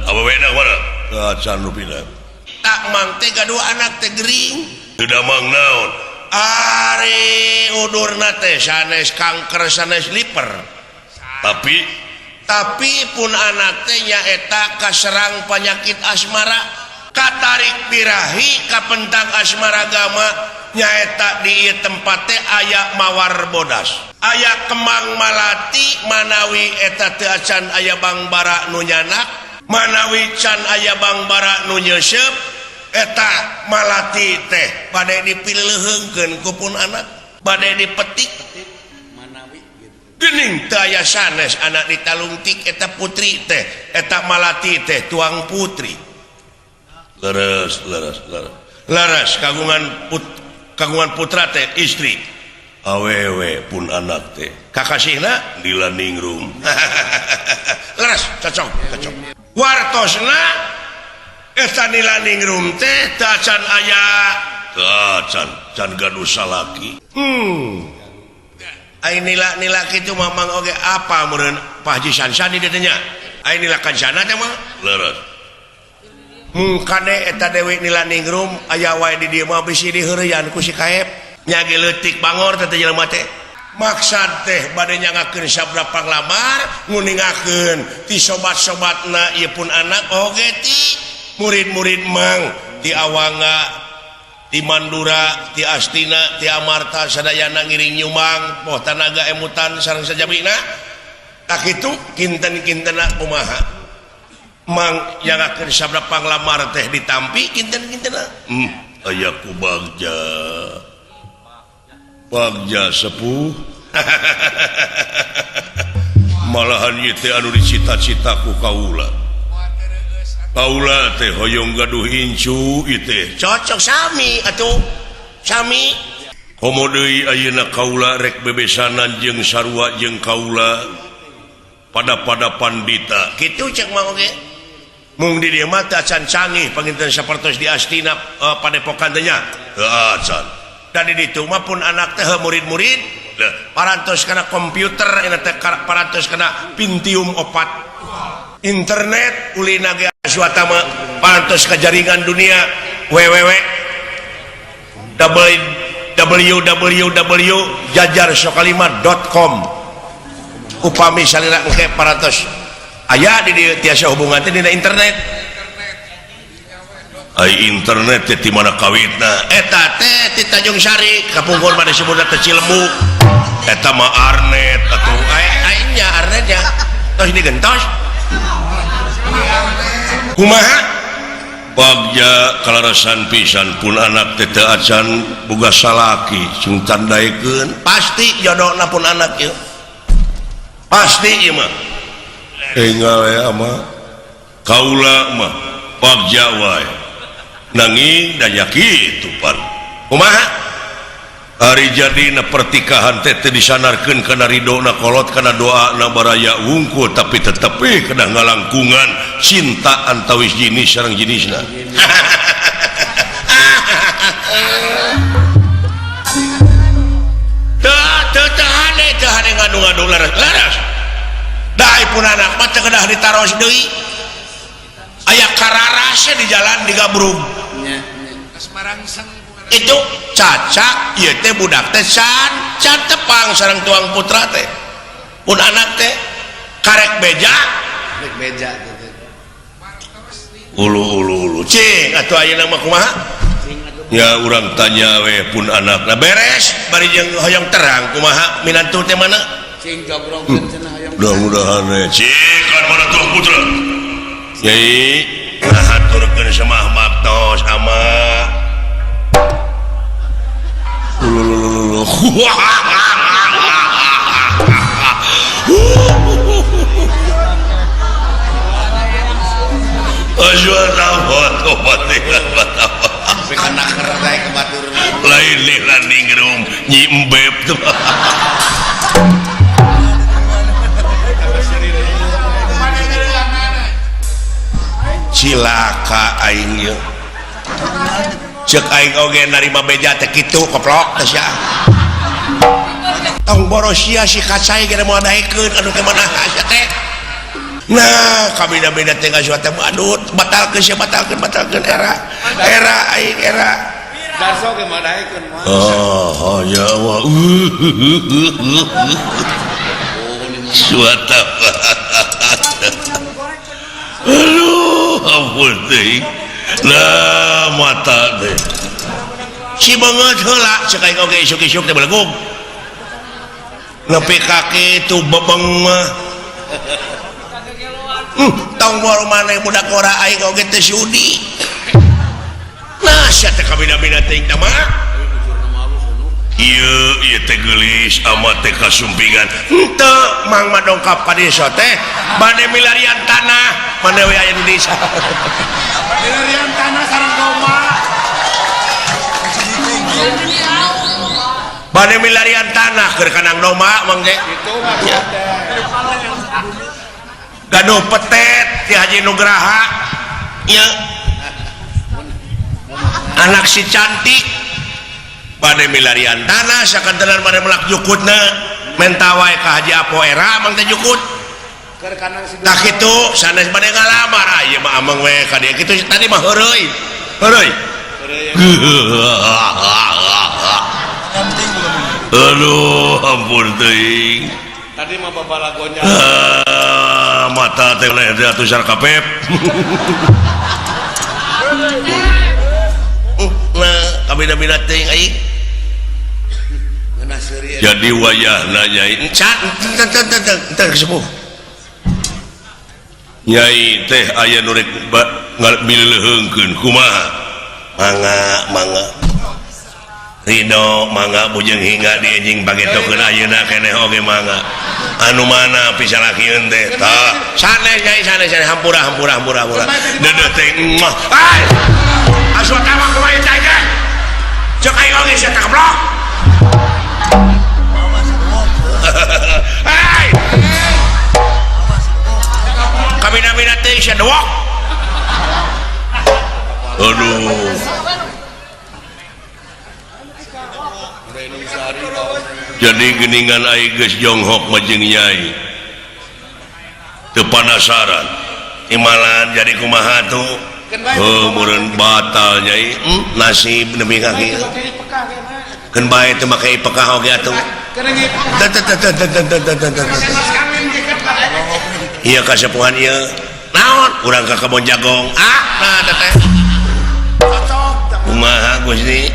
ababena mana acan rupina tak mang teh gadua anak teh gering teu damang naon ari udurna teh sanes kanker sanes liper tapi pun anak teh nyaeta kaserang penyakit asmara katarik birahi kapentang asmara gama nyaeta di tempat teh aya mawar bodas aya kemang malati manawi eta teu acan aya bangbara nu nyanak manawi can aya bangbara nu nyeuseub eta malati teh bade dipileuheungkeun ku pun anak bade dipetik manawi geuning teu aya sanes anak ditalungtik eta putri teh eta malati teh tuang putri leres kagungan kagungan putra teh istri awewe pun anak teh kakasihna Nila Ningrum leres cocok wartosna eta Nila Ningrum teh tacan aya can gaduh salaki ai nila kitu mamang oge apa meureun Pak Haji Sansan di dieu nya ai nila kancana teh mah leres mungkade eta Dewi Nila Ningrum aya wae di dieu mah bisi diheureyan ku si kaep nya ge leutik bangor teh jelema teh maksad teh bade nyangakeun sabda panglamar nguningakeun ti sobat-sobatna ieu pun anak oge ti murid-murid mang di Awanga di Mandura, di Astina, di Amarta, sadayana ngiring nyumang, poh tanaga emutan sareng sajabina. Tak itu kinten-kintena kumaha. Mang nyangakeun sabda panglamar teh ditampi kinten-kintena. Aya ku Bagja sepuh. Malahan ieu teh anu dicita-cita ku kaula. Kaula teh hoyong gaduh incu iteh cocok sami atuh sami komo deui ayeuna kaula rek bebesanan jeung sarua jeung kaula pada pandita kitu cek mah oge mung di dieu mah teh acan canggih panginten sapertos di Astina padepokan teh nya teu acan da di ditu mah pun anak teh murid-murid parantos kana komputer eta teh parantos kana Pentium 4 internet ulina ge aswatama pantos ka jaringan dunia www.jajarsokalimat.com upami salira engke parantos aya di dieu tiasa hubungan teh dina internet ai internet teh di mana kawitna eta teh ti Tanjung Sari kapungkur mah disebutna teh Cilemu eta mah arnet atuh ai nya arnet ya tos digentos kumaha Bagja kalarasan pisan pun anak teh teu acan boga salaki sing tandaikeun pasti jodohna pun anak ieu pasti ieu mah enggal we mah kaula mah Bagja wae nanging da nya kitu pan kumaha hari jadina pertikahan teh disanarkeun kana ridona kolot kana doana baraya wungkul tapi tetep kana ngalangkungan cinta antawis jinis sareng jinisna teu hade ngadu-ngadu laras daai pun anak mah teu kedah ditaros deui aya kararase di jalan digabrug itu cacak ieu teh budak teh can tepang sareng tuang putra teh pun anak teh karek beja ulu cing atuh ayeuna mah kumaha ya urang tanya we pun anakna beres bari jeung hoyong terang kumaha minantu teh mana cing jogrongkeun cenah hoyong mudah-mudahan we cing kan mana tuang putra nyai ngahaturkeun samah maktos ama lain Nila Ningrum Nyi Embeb tuh cilaka aing yeuh cek aing oge narima beja teh kitu koplok teh sia tong borosia si kacai ge moal daekeun anu teh mana sia teh nah kabeda-beda teh gasua teh aduh batalkeun sia batalkeun era aing era gaso ge moal daekeun mah oh ya wa suata aduh ampun teh lah mata deh si banget heula cek aing oge isuk-isuk teh belegug nepi kaki itu bebeng mah tong bor maneh budak ora aing oge teh sudi nah sia teh kabina-bina teh mah ieu teh geulis amat teh kasumpingan henteu mang madongkap ka desa teh bade milarian tanah mana we aya di desa milarian tanah sareng koma bade milarian tanah keur kanang doma mangge Itu mah ya. gaduh petet ti Haji Nugraha nya anak si cantik bade milarian tanah sakantenan bade melak jukutna menta wae ka Haji Apo era mang teh jukut Keur kanang si tah kitu sanes bade ngalamar ieu mah ameng we ka dieu kitu tadi mah heureuy aduh ampun teuing tadi mah babalagonya. mata teh leh atuh sarkapep nah kabina-bina teuing aing Ngeunah seuri. jadi wayahna nyai encan entar kesepuh nyai teh aya nu rek mileuheungkeun kumaha mangga Rino mangga bujeng hingga dianjing bagetokeun ayeuna keneh oge mangga anu mana pisalakieun teh tah sanes nyai sanes hampura deudeuh teh mah ai aswata mah kumaha teh teh cek aing oge sia teh keblok hai kabina-bina teh sia dewok aduh jadi geningan aing geus jonghok majeng nyai teu panasaran imalan jadi kumaha tuh meureun batal nyai nasib nepi ka kieu keun bae teu make pekah oge atuh iya kasepuhan ieu naon urang ka kebon jagong nah teteh kumaha Gusti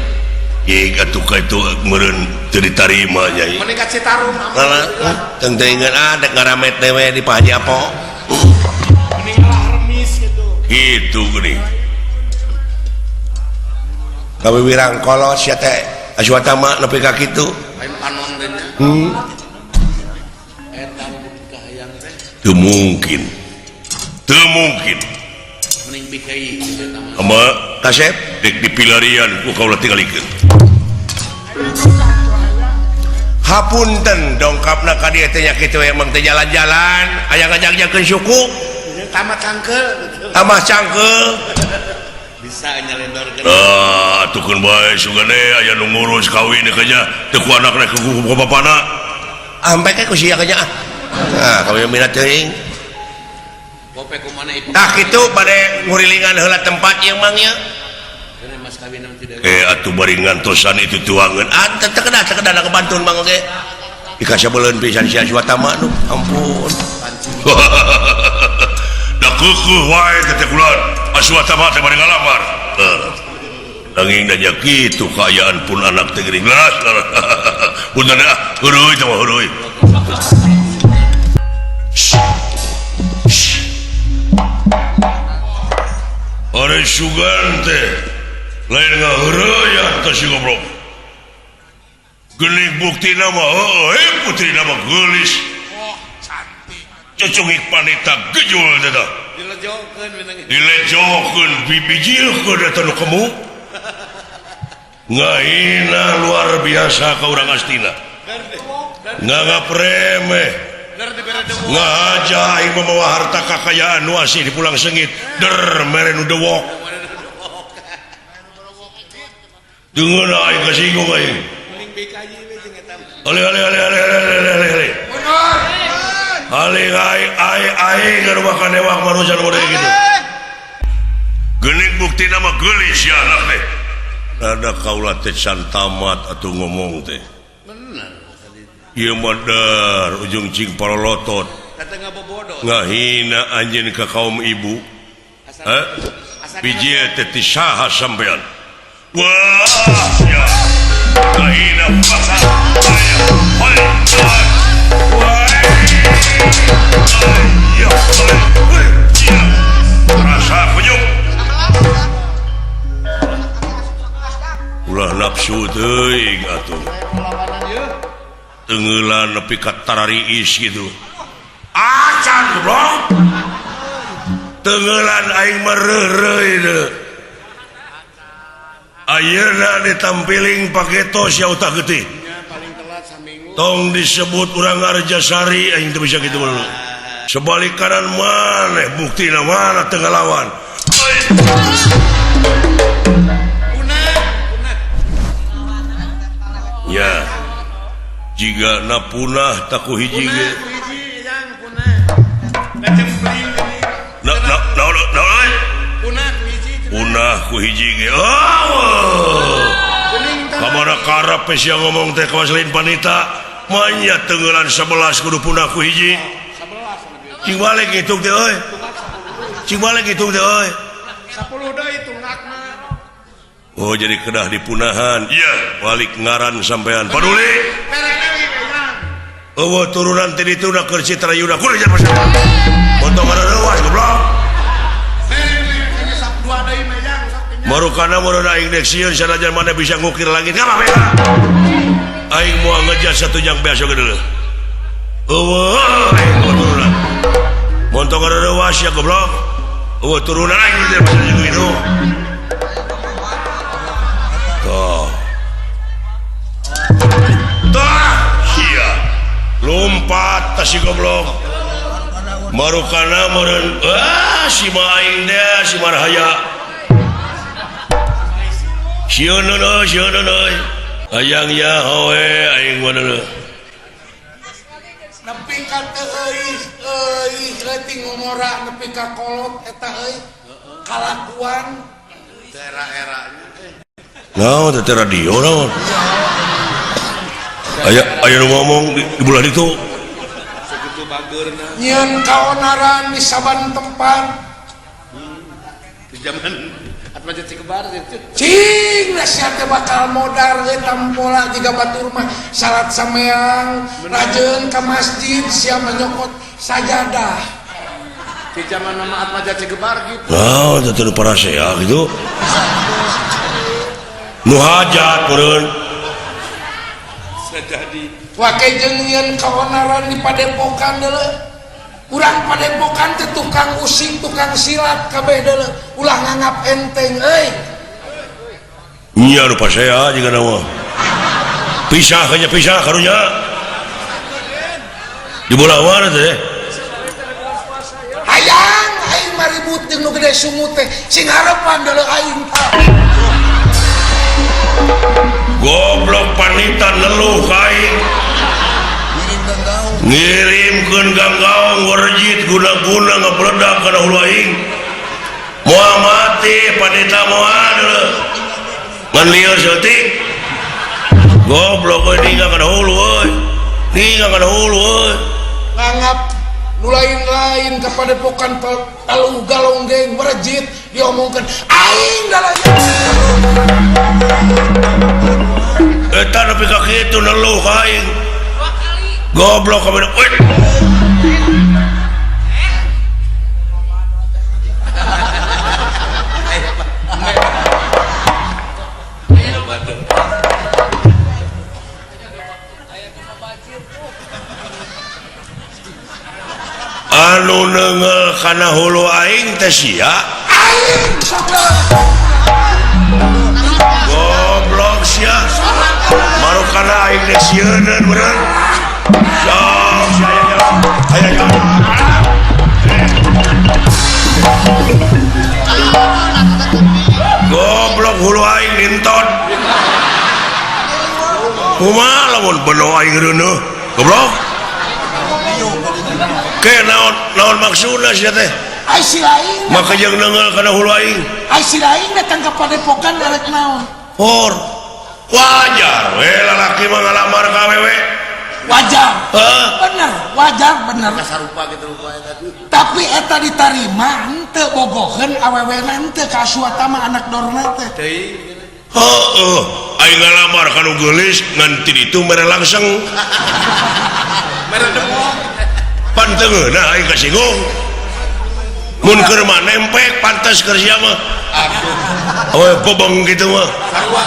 ye atuh ka itu meureun teu ditarima nyai Meningkat Citarum. teng teuingeun dek ngaramet teh we di Pak Haji Apo Meninggal remis gitu. gitu geuning kawiwirang kolot sia teh aswata mah nepi ka kitu Lain panon teh nya. Eta kahayang teh teu mungkin mending pikai eta mah. ama kasep dek dipilarian ku kaula tingalikeun hapunten dongkapna ka dieu teh nya kitu emang teh jalan-jalan aya ngajak-jakeun suku Tamat cangkeul. tambah cangkeul Bisa nyalendorkeun. atukeun bae sugane aya nu ngurus kawin ke nya teu ku anakna ku bapana ampe ke ku sia ke nya kawin minat teuing Gope kumana ibu. tah kitu bade ngurilingan heula tempat ieu mah nya Kene mas kawin nanti deui. atuh bari ngantosan itu tuangan teu kedah kebantun mang oge dikasabeuleun pisan sia swata mah nu ampun da keukuh wae teh kulan aswata mah teh bari ngalamar nanging nya kitu kaayaan pun anak teh geuning leras punten heureui teh mah heureui are sugan teh lain ngaheureuyang teh si goblok geuning buktina mah putri nama geulis cocongik panita gejul teh tah Dilejokeun menang. dilejokeun bibijieun eta nu kemu ngahina luar biasa ka urang astina ngapremeh ngaja aing membawa harta kakayaan nu asih di pulang sengit mere nu dewok deungeun aing kasinggung aing Mending pikai we jeung eta. ale aing kana makan dewak manusia model gitu geuning bukti nama geulis ya anak teh ada kaula teh can tamat atuh ngomong teh Bener. ieu modar ujung cing parolotot Kata ngabobodo. ngahina anjeun ka kaum ibu biji teh ti saha sampean wah ya ngahina pasar rasa penyuk ulah nafsu teuing atuh tengeulan nepi ka tarariis gitu acan goblok tengeulan aing mereureuy deu ayeuna ditampiling pake tos ya utak geuting saminggu. tong disebut urang Arjasari aing teu bisa kitu mah. Sebalik kanan maneh buktina mana teu ngalawan. Ya. Jika na punah taku hiji ge. Yang punah. Kacempling. Punah hiji. Punah ku hiji ge. Oh. Kamana karep sia ngomong teh ka selain panita. Manya tenggelan 11 kudu punah ku hiji. 11. Cing balik ngitung teh euy. Cing balik ngitung teh euy. 10 deui tungakna. Oh jadi kedah dipunahan. Iya, balik ngaran sampean. Paduli. Oh turunan tadi itu udah kerja terayuna. Kudu jangan pasal. Montong ada rewas goblok. Marukana muruna aing deksieun sanajan mana bisa ngukir langit. Ngapa beda? Aing moal ngejas satu jang beas oge deuleu. Aing turunan. Montong ada rewas ya goblok. Turunan aing teh pasal jeung itu. Iya lompat tas si goblok marukana meureun si aing deh si marhaya sieun euy hayang ya howe aing mah deuleu Nepi ka teu euy leuting ngomora nepi ka kolot eta euy kalakuan era-eranya naon teh radio naon aya nu ngomong di bulan itu segitu bageurna nyeun kaonaran di saban tempat di zaman Atmaja Cikebar itu cing nasihat teh bakal modal ge tampola jiga batur mah salat sameang rajeun ka masjid sia menyokot sajadah di zaman nama Atmaja Cikebar gitu naon teh teu parasea gitu nu hajat meureun jadi wake jeung nyeun kaonaran di padepokan deuleu urang padepokan teh tukang using tukang silat kabeh deuleu ulah nganggap enteng euy nya nu pasea jiga nama pisah hanya pisah karunya di bola mana teh hayang aing maribut jeung nu gede sungut teh sing harepan deuleu aing goblok panitan leluh kain ngirimkeun ganggaung warjit guna-guna ngapeledak kana hulu aing moal mati panita moal ngan lieur seutik goblok euy ninggal kana hulu euy ninggal kana hulu euy nganggap nu lain-lain ka padepokan taluh galong geng warjit diomongkeun aing dalaya eta nepi ka kitu leluh aing goblok kabeh euy anu neungel kana hulu aing teh sia aing saudara goblok sia marukana aing dek sieuneuan meureun sok sia aya jalan goblok hulu aing nintot kumaha lamun beno aing reuneuh goblok ke naon maksudna sia teh ai si lain maka jeung neungel kana hulu aing ai si lain datang ke padepokan arek naon hor wajar we lalaki mah ngalamar ka awewe wajar bener wajar bener sarupa gitu rupanya tadi tapi eta ditarima henteu bogoheun awewena henteu ka asuata mah anak dorna teh teuing heeh aing ngalamar ka nu geulis ngan ti ditu mere langsung mere demong panteungeuna aing kasinggung mun keur mah nempek pantes keur sia mah aduh bobong gitu mah sarua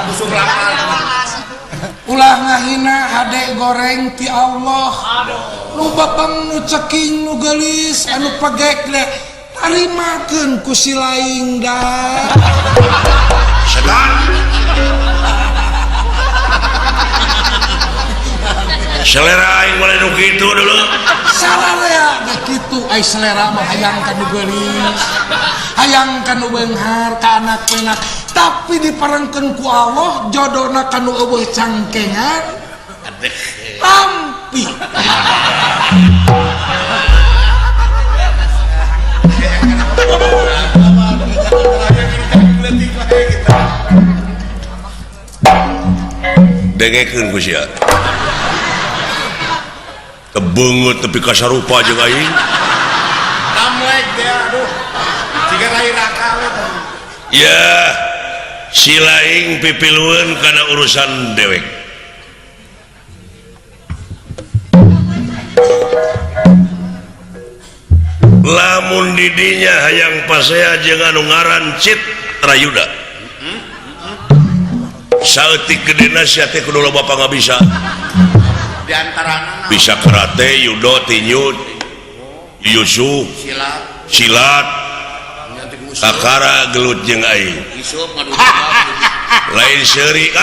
busuk lapan ulah ngahina hade goreng ti Allah nu babang nu ceking nu geulis anu pegek le tarimakeun ku si laing da setan selera aing boleh nu kitu dulu salarea begitu ai selera mah hayang ka nu geulis hayang ka nu beunghar ka anak-anak tapi diparengkeun ku Allah jodohna ka nu eueuh cangkengan lampi dengekeun ku sia tebeungeut tepi kasarupa jeung aing Amlek teh aduh. Jika lain akal ya si laing pipilueun kana urusan dewek lamun didinya hayang pasea jeung anu ngaran Citra Yuda saeutik gedena sia teh kudu loba pangabisa di antarana bisa karate, judo, tinju, yusu, silat, kakara, gelut jeung aing. Lain seuri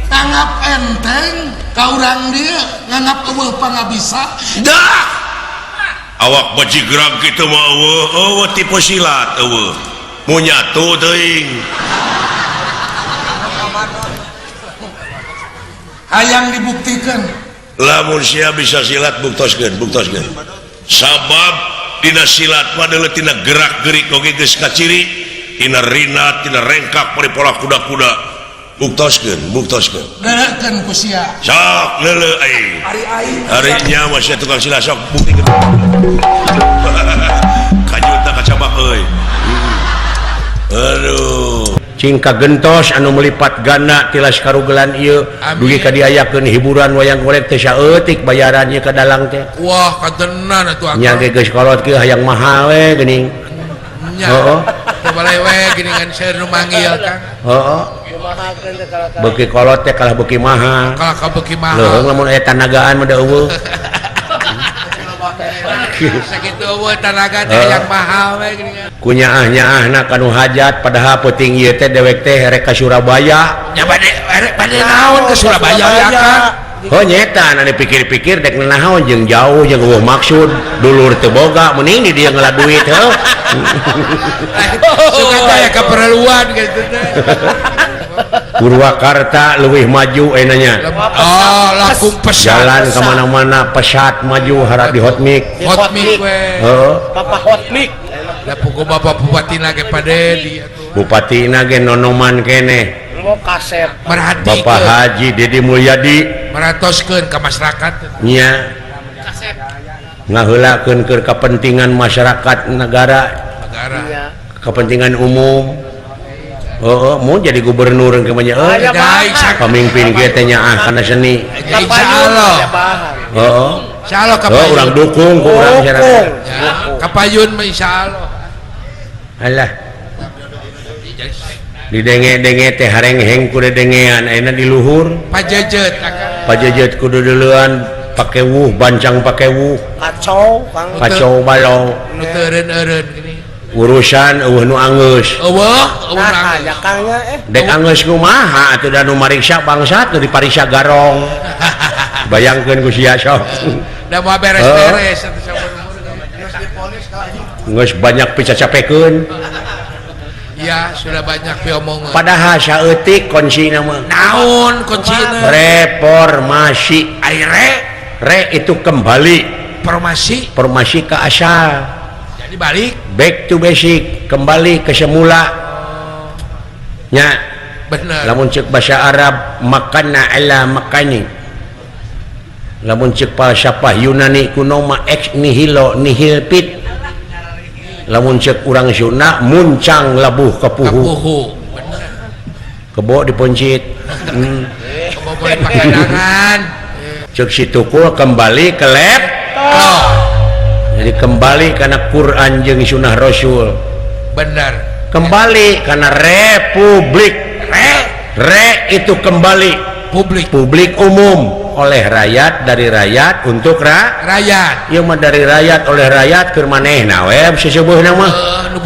nganggap enteng ka urang dia nganggap eueuh pangabisa dah awak bajigrag kitu mah eueuh tipe silat eueuh mau nyatu teuing hayang dibuktikan lamun sia bisa silat buktoskeun sabab dina silat padahal tina gerak-gerik oge geus kaciri tina rina tina rengkak paripola kuda-kuda buktoskeun geureukeun ku sia sok leuleuh aing hari nya masih tukang silat sok buktikeun kajuta kacabak euy aduh cingka gentos anu melipat gana tilas karugelan ieu dugi kadiayakeun hiburan wayang golek teh saeutik bayarannya ka dalang teh wah katenan atuh nya ge geus kolot ke hayang mahal we geuning heeh balai we geuningan seueur nu manggil Kang heeh beuki kolot teh kalah beuki mahal kalau ka beuki mahal leuheung lamun aya tanagaan mah da eueuh sakitu eueuh tanaga teh yang mahal we geuningan kunyaah-nyaahna kanu hajat padahal peuting ieu teh dewek teh rek ka Surabaya nya bade naon ke Surabaya ya Kang oh nyeta anu dipikir-pikir dek naon jeung jauh jeung eueuh maksud dulur teu boga mending di dieu ngala duit heuh suka aya keperluan gitu teh Purwakarta leuwih maju enanya oh langsung pesat jalan kemana-mana pesat maju harap di hotmik hotmik we heeh Papa hotmik. da pugu bapak bupati nage pade dia tuh bupati nage nonoman kene Mau kaset. merhati Bapak Haji Dedi Mulyadi meratoskeun ka masyarakat nya ngaheulakeun keur kepentingan masyarakat negara negara kepentingan umum mau jadi gubernur ke banyak pemimpin kita nyaah karena seni insyaallah insyaallah orang dukung orang masyarakat kapayun mah insyaallah alah didenge-denge teh hareng-heng kudu dengean ayeuna di luhur pajejet kudu duluan pake wuh bancang pake wuh kacau balau nu teu eureun gini urusan eueuh nu anggeus dek anggeus kumaha atuh da nu mariksa bangsat nu dipariksa garong bayangkeun ku sia sok da moal beres-beres geus banyak picacapekeun ya sudah banyak piomongan padahal saeutik kuncina mah naon kuncina reformasi re itu kembali formasi ke asal jadi balik back to basic kembali ke semula nya bener lamun ceuk bahasa Arab makanna ala makani lamun ceuk falsafah Yunani kuno ma ex nihilo nihil pit lamun ceuk urang Sunda muncang labuh kapuhu bener kebo diponcit kebo boleh pakai tangan ceuk situkul kembali ke laptop jadi kembali karena Quran jeung sunnah Rasul bener kembali karena republik re itu kembali publik umum oleh rakyat dari rakyat untuk rakyat ieu mah dari rakyat oleh rakyat keur manehna we seseubeuna mah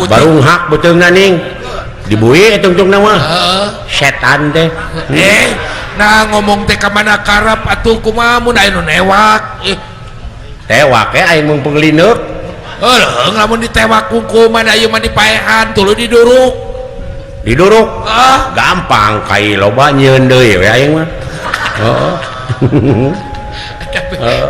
barung hak beuteungna ning dibui tungtung nama setan teh nah ngomong teh kemana karap atuh kumaha mun aya nu newak tewak aing mun penglineuk lamun ditewak kukuman ayeuna mah dipaehan tuluy diduruk gampang kai loba nyeun deui we aing mah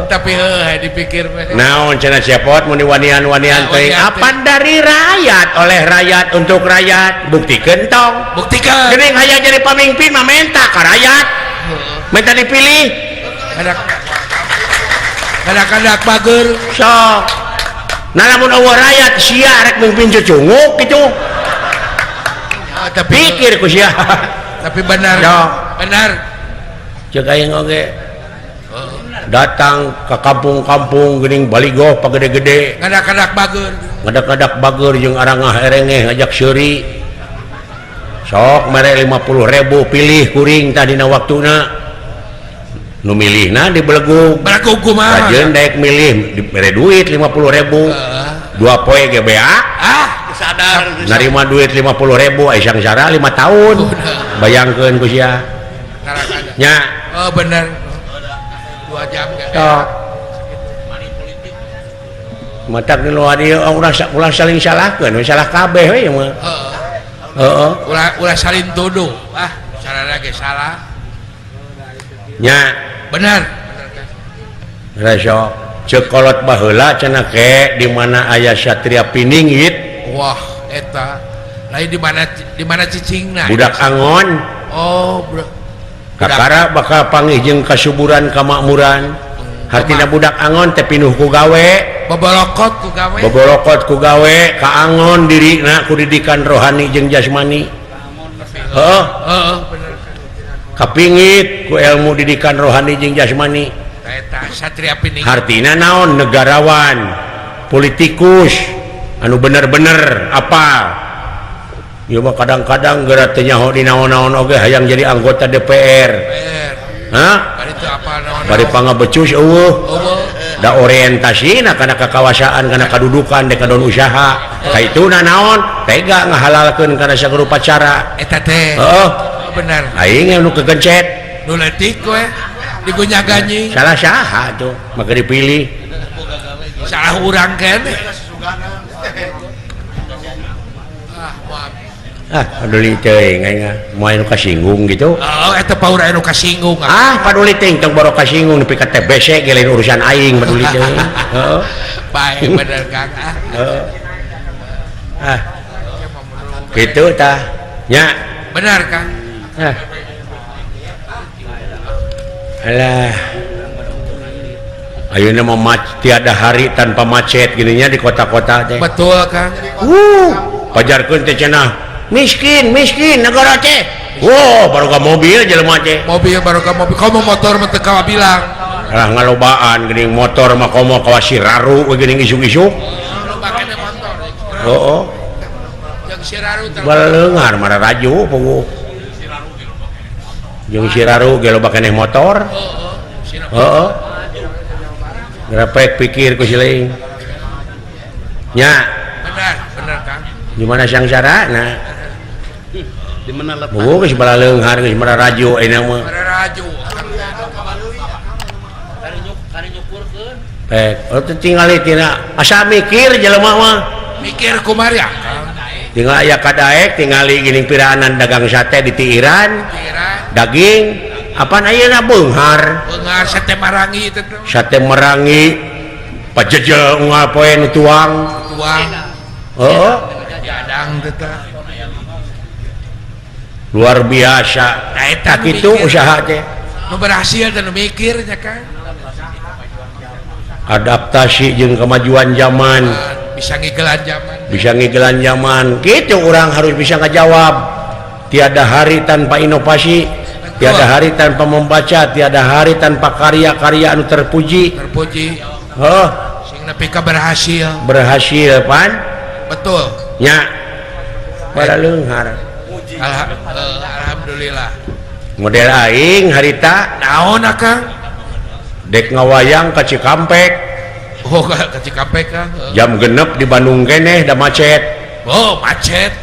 tapi dipikir naon cenah cepot mun diwanian-wanian teh apa dari rakyat oleh rakyat untuk rakyat buktikeun tong buktikan geuning aya jadi pamimpin mah menta ka rakyat minta dipilih kadang-kadang bager sok nah lamun eueuh rakyat sia rek mimpin cucunguk kitu tapi pikir ku sia tapi benar benar ceuk aing oge datang ke kampung-kampung geuning baligo pagede-gede ngadak-ngadak bager jeung arangah erengeh ngajak seuri sok mere 50.000 pilih kuring tah dina waktuna nu milihna dibelegug kumaha ajeun daek milih mere duit 50.000 dua poe GBA sadar narima duit 50.000 aya sangsara 5 tahun bayangkeun ku sia nya bener 2 jam matak di luar dia ulah saling salahkeun salah kabeh we mah ulah saling tuduh sarana ge salah nya bener resok ceuk kolot baheula cenah ke di mana aya Satria Piningit wah eta lain di mana cicingna budak angon bro kakara bakal panggih jeung kasuburan kamakmuran hartina budak angon teh pinuh ku gawe bobolokot ku gawe ka angon dirina ku didikan rohani jeung jasmani kapingit ku ilmu didikan rohani jeung jasmani eta Satria Piningit hartina naon negarawan politikus anu bener-bener apa ieu mah kadang-kadang geura teu nyaho di naon-naon oge hayang jadi anggota DPR bari pangabecus eueuh da orientasina kana kakawasaan kana kadudukan dek kadon usaha kaituna naon tega ngahalalkeun kana sagrupa cara eta teh bener aing anu kegencet nu leutik we digunya-ganyi salah saha tuh maka dipilih salah urang keneh paduli teuing aing moal anu kasinggung gitu eta paur anu kasinggung paduli teuing tong baru kasinggung nepi ka TBC ge lain urusan aing paduli teuing bae bener Kang kitu tah nya bener Kang alah ayeuna mah tiada hari tanpa macet gini nya di kota-kota teh betul Kang pajarkeun teh cenah miskin negara teh baru ka mobil jelema teh mobil baru ka mobil komo motor mah teu kawa bilang lah ngalobaan geuning motor mah komo kawa Siraru geuning isuk-isuk loba kana motor jeung Siraru baleungar mara raju punguh jeung Siraru ge loba keneh motor grepek pikir ku sileing nya bener Kang di mana sangsarana di mana lepas geus baleungar geus mara raju ayeuna mah raju kari nyukurkeun tingali tina asa mikir jelema mah mikir kumari tinggal aya kadaek tingali geuning piraanan dagang sate di tiiran daging apaan ayeuna beunghar sate marangi pajejel unggal poe nu tuang jadang teteh luar biasa eta kitu usaha teh nu berhasil dan nu mikirnya Kang adaptasi jeung kemajuan zaman bisa ngigelan zaman gitu orang harus bisa ngajawab tiada hari tanpa inovasi tiada hari tanpa membaca tiada hari tanpa karya-karya anu terpuji sing nepi ka berhasil pan betul nya pada leunghar alhamdulillah model aing harita naon Kang dek ngawayang ka Cikampek ka Cikampek Kang jam genep di Bandung keneh da macet macet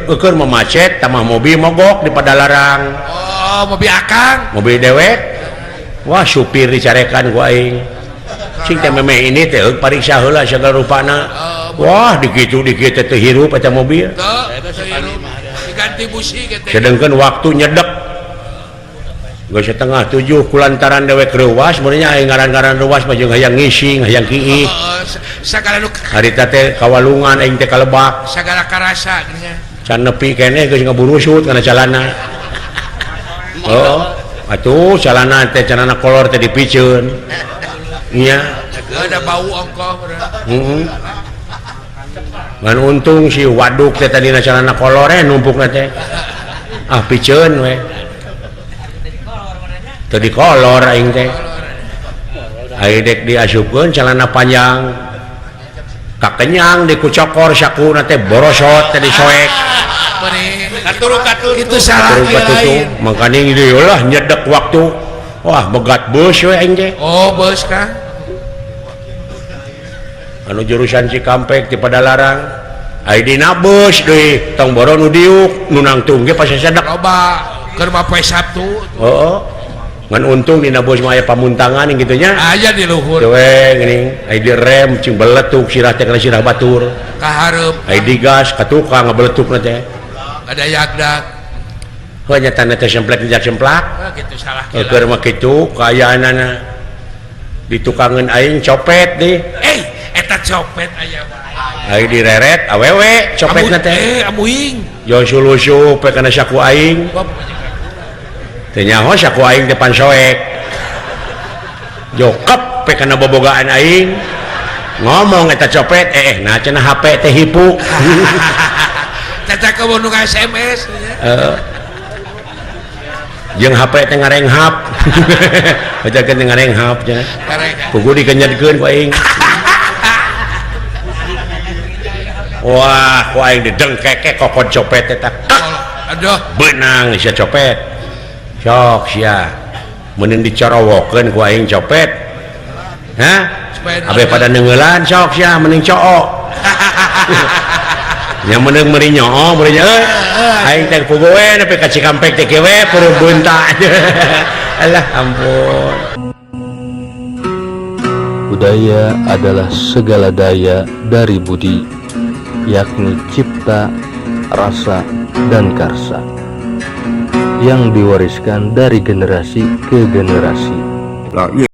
Ukur memacet tamah mobil mogok di Padalarang. Oh, mobil akang. Mobil dewek. Wah, supir dicarekan ku aing. Sing teh meme ini teh pariksa heula segala rupana. Wah, dikitu teh hirup eta mobil. Diganti busi gitu. Sedengkeun waktu nyedek. Geus setengah 7 kulantaran dewek reuwas, sebenarnya aing ngaran-ngaran reuwas mah jeung hayang ngising, hayang kiih. Sagala nu Harita teh kawalungan aing teh kalebak. sagala karasa geunya. Can nepi keneh geus ngaburusut kana calana. Oh, atuh calana teh calana kolor teh dipiceun. Nya. Ada bau ongkoh bener. Heeh. Ngan untung si waduk teh tadina calana kolor numpukna teh. Ah piceun we. Teu di kolor aing teh. Aing dek diasupkeun calana panjang. Kakenyang dikucokor sakuna teh borosot teh disoek. Katur itu salah Lain. Makanya gitu lah nyedek waktu. Wah begat bus we aing teh. Oh, bos kah? Anu jurusan Cikampek di Padalarang. Ai dina bus deui tong boro nu diuk nu nangtung ge pas sedek. Loba keur poe Sabtu. Heeh. Ngan untung dina bus mah aya pamuntangan gitu nya. Aya di luhur. Dewe geuning ai direm cing beletuk sirah teh kana sirah batur. Kahareup. Ai digas ka tukang ngabeletukna teh. Ada yagdak. Heuh nya tanda teh semplek dijak semplak. Gitu salah Keur mah kitu kaayaanana ditukangeun aing copet deui. Eta copet aya wae. Ai direret awewe copetna teh. Amuing. Yo sulusup pe kana saku aing. Teu nyaho saku aing teh pan soek. Jokep pe kana bobogaan aing. Ngomong eta copet nah cenah HP teh hipu. Caca kebun nu SMS nya. Jeung HP teh ngarenghap. Baca teh ngarenghap nya. Pugu dikenyedkeun ku aing. Wah, ku aing didengkeke kokon copet eta. Aduh, Beunang sia copet. Sok sia. Meuneun dicorowokeun ku aing copet. Hah? Abe pada neungeulan sok sia mending cook. Nya meunang meuri nyoo, meuri nya aing teh pugu we nepi ka Cikampek teh we peureum beunta. Alah ampun. Budaya adalah segala daya dari budi, yakni cipta, rasa, dan karsa, yang diwariskan dari generasi ke generasi. Nah, iya